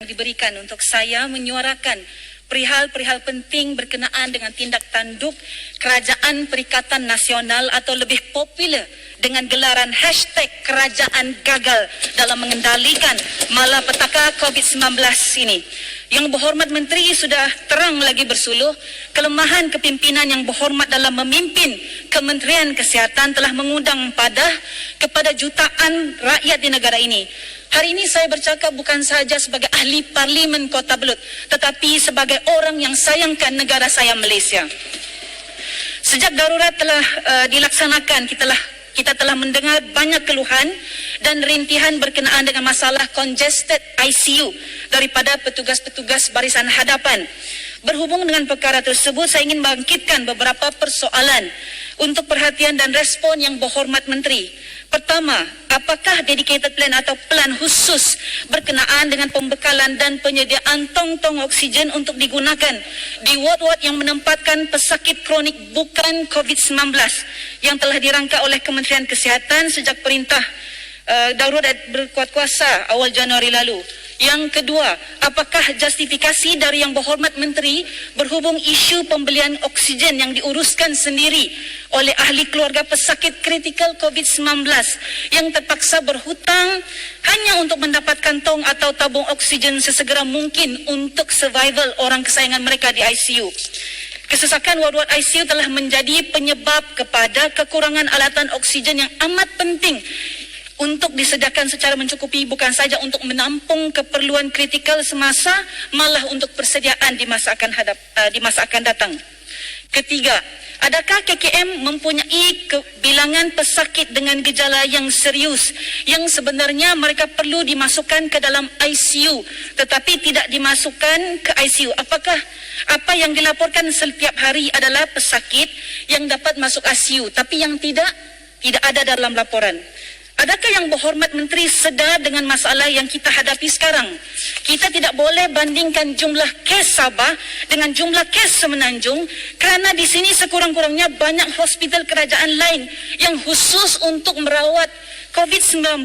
diberikan untuk saya menyuarakan perihal-perihal penting berkenaan dengan tindak tanduk Kerajaan Perikatan Nasional atau lebih popular dengan gelaran #Kerajaan Gagal dalam mengendalikan malapetaka COVID-19 ini. Yang berhormat Menteri sudah terang lagi bersuluh, kelemahan kepimpinan yang berhormat dalam memimpin Kementerian Kesihatan telah mengundang padah kepada jutaan rakyat di negara ini. Hari ini saya bercakap bukan sahaja sebagai ahli Parlimen Kota Belud, tetapi sebagai orang yang sayangkan negara saya Malaysia. Sejak darurat telah dilaksanakan, kita telah mendengar banyak keluhan dan rintihan berkenaan dengan masalah congested ICU daripada petugas-petugas barisan hadapan. Berhubung dengan perkara tersebut, saya ingin bangkitkan beberapa persoalan untuk perhatian dan respon yang berhormat Menteri. Pertama, apakah dedicated plan atau plan khusus berkenaan dengan pembekalan dan penyediaan tong-tong oksigen untuk digunakan di ward-ward yang menempatkan pesakit kronik bukan COVID-19 yang telah dirangka oleh Kementerian Kesihatan sejak perintah darurat berkuat kuasa awal Januari lalu? Yang kedua, apakah justifikasi dari yang berhormat Menteri berhubung isu pembelian oksigen yang diuruskan sendiri oleh ahli keluarga pesakit kritikal COVID-19 yang terpaksa berhutang hanya untuk mendapatkan tong atau tabung oksigen sesegera mungkin untuk survival orang kesayangan mereka di ICU? Kesesakan ward-ward ICU telah menjadi penyebab kepada kekurangan alatan oksigen yang amat penting untuk disediakan secara mencukupi, bukan saja untuk menampung keperluan kritikal semasa, malah untuk persediaan di masa akan datang. Ketiga, adakah KKM mempunyai bilangan pesakit dengan gejala yang serius yang sebenarnya mereka perlu dimasukkan ke dalam ICU tetapi tidak dimasukkan ke ICU? Apakah apa yang dilaporkan setiap hari adalah pesakit yang dapat masuk ICU tapi yang tidak ada dalam laporan? Adakah yang berhormat Menteri sedar dengan masalah yang kita hadapi sekarang? Kita tidak boleh bandingkan jumlah kes Sabah dengan jumlah kes Semenanjung kerana di sini sekurang-kurangnya banyak hospital kerajaan lain yang khusus untuk merawat COVID-19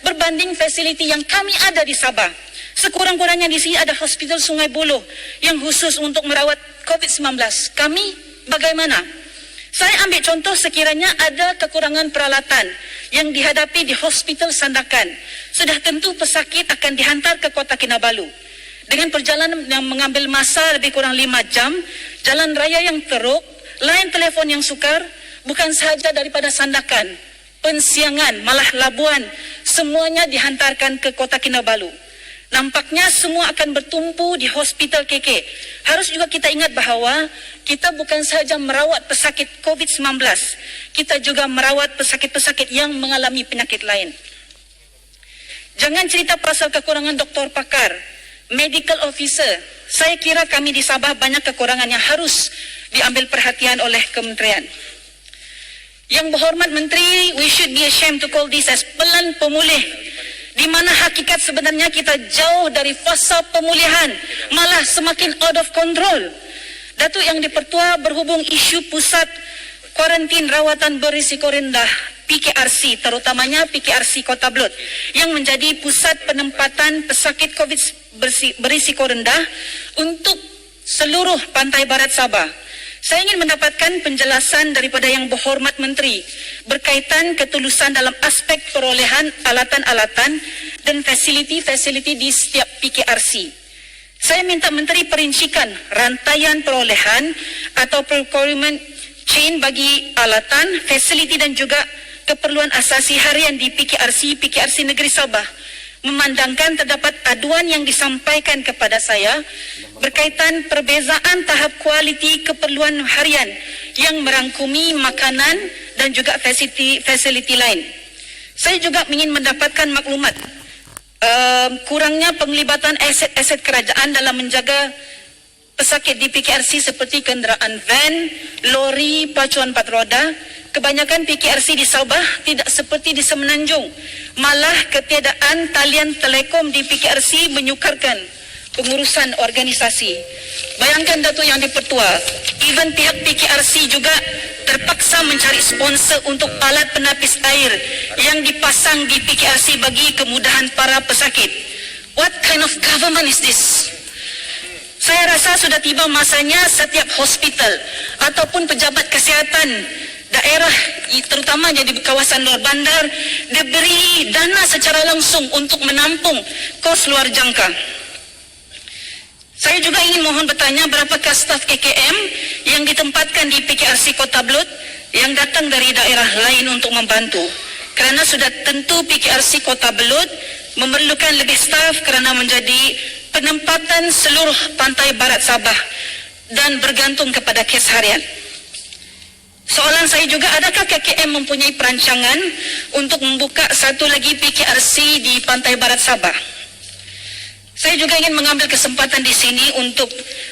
berbanding fasiliti yang kami ada di Sabah. Sekurang-kurangnya di sini ada hospital Sungai Buloh yang khusus untuk merawat COVID-19. Kami bagaimana? Saya ambil contoh sekiranya ada kekurangan peralatan yang dihadapi di Hospital Sandakan. Sudah tentu pesakit akan dihantar ke Kota Kinabalu. Dengan perjalanan yang mengambil masa lebih kurang 5 jam, jalan raya yang teruk, line telefon yang sukar, bukan sahaja daripada Sandakan, Pensiangan, malah Labuan, semuanya dihantarkan ke Kota Kinabalu. Nampaknya semua akan bertumpu di Hospital KK. Harus juga kita ingat bahawa kita bukan sahaja merawat pesakit COVID-19, kita juga merawat pesakit-pesakit yang mengalami penyakit lain. Jangan cerita pasal kekurangan doktor pakar, medical officer. Saya kira kami di Sabah banyak kekurangan yang harus diambil perhatian oleh kementerian. Yang berhormat Menteri, we should be ashamed to call this as pelan pemulih, di mana hakikat sebenarnya kita jauh dari fasa pemulihan, malah semakin out of control. Datuk Yang di-Pertua berhubung isu pusat kuarantin rawatan berisiko rendah PKRC, terutamanya PKRC Kota Belud yang menjadi pusat penempatan pesakit COVID berisiko rendah untuk seluruh pantai barat Sabah. Saya ingin mendapatkan penjelasan daripada yang berhormat Menteri berkaitan ketulusan dalam aspek perolehan alatan-alatan dan fasiliti-fasiliti di setiap PKRC. Saya minta Menteri perincikan rantaian perolehan atau procurement chain bagi alatan, fasiliti dan juga keperluan asasi harian di PKRC Negeri Sabah. Memandangkan terdapat aduan yang disampaikan kepada saya berkaitan perbezaan tahap kualiti keperluan harian yang merangkumi makanan dan juga fasiliti lain. Saya juga ingin mendapatkan maklumat kurangnya penglibatan aset-aset kerajaan dalam menjaga pesakit di PKRC seperti kenderaan van, lori, pacuan 4 roda. Kebanyakan PKRC di Sabah tidak seperti di Semenanjung. Malah ketiadaan talian telekom di PKRC menyukarkan pengurusan organisasi. Bayangkan Datuk Yang di-Pertua, even pihak PKRC juga terpaksa mencari sponsor untuk alat penapis air yang dipasang di PKRC bagi kemudahan para pesakit. What kind of government is this? Saya rasa sudah tiba masanya setiap hospital ataupun pejabat kesihatan daerah, terutamanya di kawasan luar bandar, diberi dana secara langsung untuk menampung kos luar jangka. Saya juga ingin mohon bertanya, berapakah staf KKM yang ditempatkan di PKRC Kota Belud yang datang dari daerah lain untuk membantu? Kerana sudah tentu PKRC Kota Belud memerlukan lebih staf kerana menjadi penempatan seluruh pantai barat Sabah dan bergantung kepada kes harian. Soalan saya juga, adakah KKM mempunyai perancangan untuk membuka satu lagi PKRC di pantai barat Sabah? Saya juga ingin mengambil kesempatan di sini untuk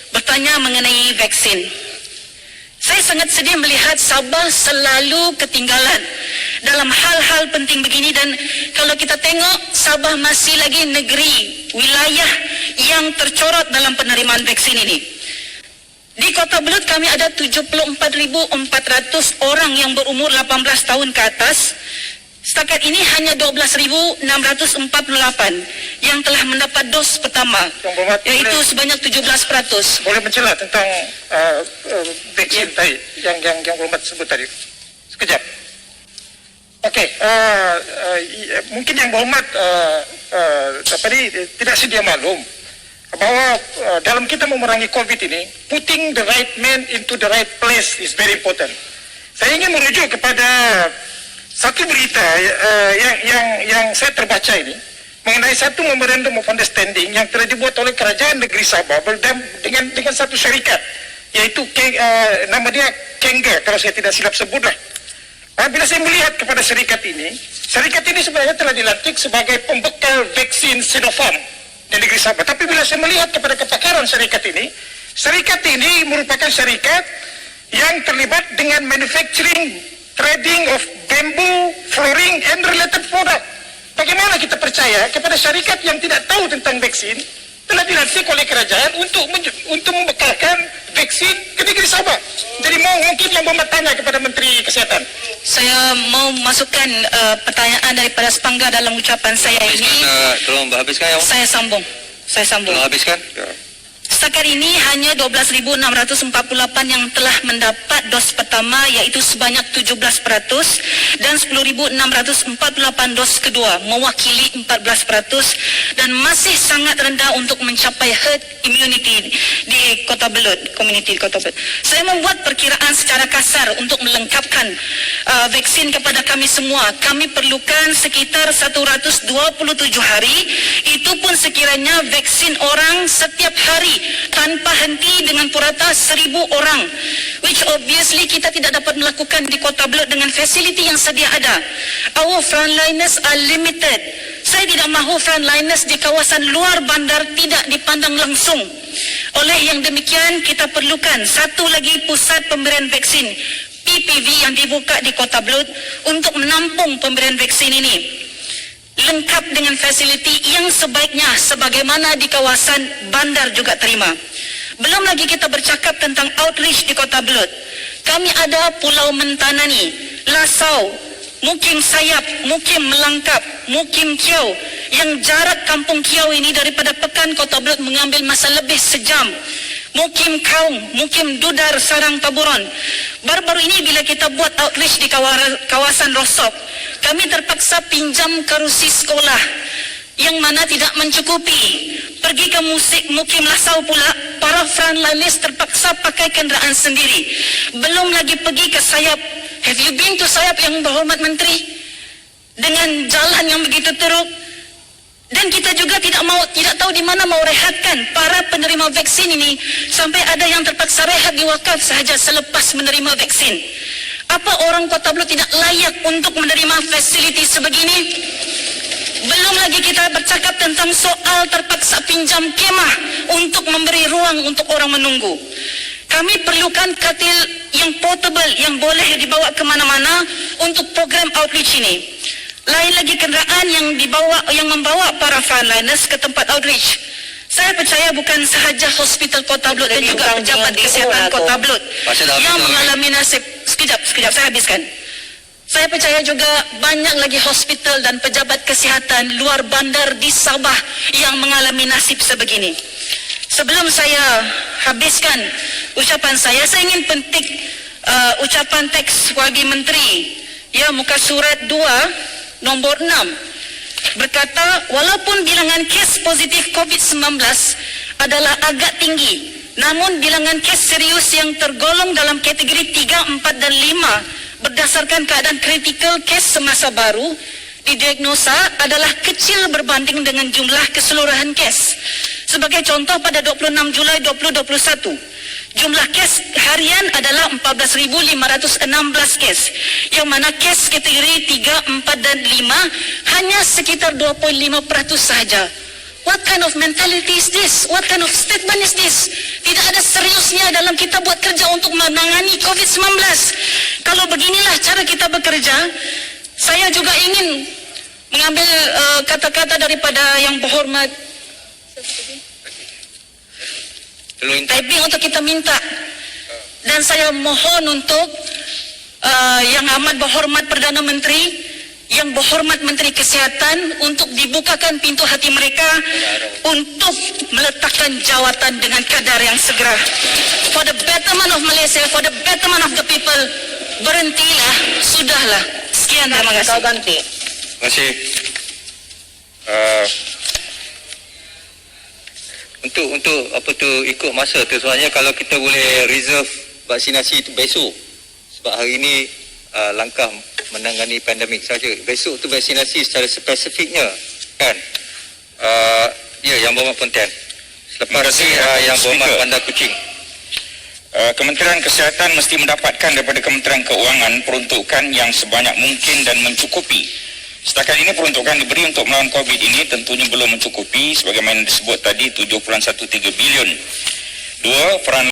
bertanya mengenai vaksin. Saya sangat sedih melihat Sabah selalu ketinggalan dalam hal-hal penting begini, dan kalau kita tengok, Sabah masih lagi negeri, wilayah yang tercorot dalam penerimaan vaksin ini. Di Kota Belud kami ada 74,400 orang yang berumur 18 tahun ke atas. Setakat ini hanya 12,648 yang telah mendapat dos pertama, iaitu sebanyak 17%. Boleh mencela tentang vaksin tadi yang Berhormat sebut tadi? Sekejap. Okey, mungkin yang Berhormat tidak sedia maklum bahawa dalam kita memerangi COVID ini, putting the right man into the right place is very important. Saya ingin merujuk kepada satu berita yang saya terbaca ini mengenai satu memorandum of understanding yang telah dibuat oleh Kerajaan Negeri Sabah dengan satu syarikat, iaitu nama dia Kenga, kalau saya tidak silap sebutlah. Bila saya melihat kepada syarikat ini sebenarnya telah dilantik sebagai pembekal vaksin Sinopharm di negeri Sabah. Tapi bila saya melihat kepada kepakaran syarikat ini merupakan syarikat yang terlibat dengan manufacturing, trading of bamboo, flooring and related product. Bagaimana kita percaya kepada syarikat yang tidak tahu tentang vaksin telah dilantik oleh kerajaan untuk membekalkan vaksin ke negeri Sabah? Jadi mungkin yang bertanya kepada Menteri Kesihatan. Saya mau masukkan pertanyaan daripada Sepangga dalam ucapan saya ini. Tolong habiskan ya. Saya sambung. Tolong habiskan. Setakat ini hanya 12,648 yang telah mendapat dos pertama, iaitu sebanyak 17%, dan 10,648 dos kedua, mewakili 14%, dan masih sangat rendah untuk mencapai herd immunity di Kota Belud, komuniti Kota Belud. Saya membuat perkiraan secara kasar untuk melengkapkan vaksin kepada kami semua. Kami perlukan sekitar 127 hari, itu pun sekiranya vaksin orang setiap hari tanpa henti dengan purata 1,000 orang, which obviously kita tidak dapat melakukan di Kota Belud dengan fasiliti yang sedia ada. Our frontliners are limited. Saya tidak mahu frontliners di kawasan luar bandar tidak dipandang langsung. Oleh yang demikian, kita perlukan satu lagi pusat pemberian vaksin, PPV, yang dibuka di Kota Belud untuk menampung pemberian vaksin ini, lengkap dengan fasiliti yang sebaiknya sebagaimana di kawasan bandar juga terima. Belum lagi kita bercakap tentang outreach di Kota Belud. Kami ada Pulau Mentanani, Lasau, Mukim Sayap, Mukim Melangkap, Mukim Kiau, yang jarak kampung Kiau ini daripada pekan Kota Belud mengambil masa lebih sejam. Mukim Kaung, Mukim Dudar, Sarang Taburon. Baru-baru ini bila kita buat outreach di kawasan Rosok, kami terpaksa pinjam kerusi sekolah yang mana tidak mencukupi. Pergi ke Mukim Lasau pula, para frontliners terpaksa pakai kenderaan sendiri. Belum lagi pergi ke Sayap. Have you been to Sayap, yang Berhormat Menteri? Dengan jalan yang begitu teruk. Dan kita juga tidak tahu di mana mau rehatkan para penerima vaksin ini, sampai ada yang terpaksa rehat di wakaf sahaja selepas menerima vaksin. Apa orang Kota Belud tidak layak untuk menerima fasiliti sebegini? Belum lagi kita bercakap tentang soal terpaksa pinjam kemah untuk memberi ruang untuk orang menunggu. Kami perlukan katil yang portable yang boleh dibawa ke mana-mana untuk program outreach ini. Lain lagi kenderaan yang membawa para frontliners ke tempat outreach. Saya percaya bukan sahaja hospital Kota Belud dan juga pejabat kesihatan Kota Belud yang mengalami nasib. Sekejap, saya habiskan. Saya percaya juga banyak lagi hospital dan pejabat kesihatan luar bandar di Sabah yang mengalami nasib sebegini. Sebelum saya habiskan ucapan saya ingin petik ucapan teks Wagi Menteri, ya, muka surat 2 nombor 6, berkata walaupun bilangan kes positif COVID-19 adalah agak tinggi, namun bilangan kes serius yang tergolong dalam kategori 3, 4 dan 5 berdasarkan keadaan kritikal kes semasa baru didiagnosa adalah kecil berbanding dengan jumlah keseluruhan kes. Sebagai contoh, pada 26 Julai 2021, jumlah kes harian adalah 14.516 kes, yang mana kes kategori 3, 4 dan 5 hanya sekitar 2.5% sahaja. What kind of mentality is this? What kind of statement is this? Tidak ada seriusnya dalam kita buat kerja untuk menangani COVID-19. Kalau beginilah cara kita bekerja, saya juga ingin mengambil kata-kata daripada yang berhormat typing untuk kita minta. Dan saya mohon untuk yang amat berhormat Perdana Menteri, yang berhormat Menteri Kesihatan, untuk dibukakan pintu hati mereka untuk meletakkan jawatan dengan kadar yang segera. For the betterment of Malaysia, for the betterment of the people, berhentilah, sudahlah. Sekian, terima kasih. Kau ganti. Terima kasih. Untuk apa tu ikut masa tu, sebenarnya kalau kita boleh reserve vaksinasi itu besok, sebab hari ini langkah menangani pandemik saja. Besok tu vaksinasi secara spesifiknya, kan? Ya, yang berhormat Pontian. Selepas ni yang berhormat Bandar Kuching. Kementerian Kesihatan mesti mendapatkan daripada Kementerian Keuangan peruntukan yang sebanyak mungkin dan mencukupi. Setakat ini peruntukan diberi untuk melawan COVID ini tentunya belum mencukupi sebagaimana disebut tadi 7.13 bilion. Dua, peran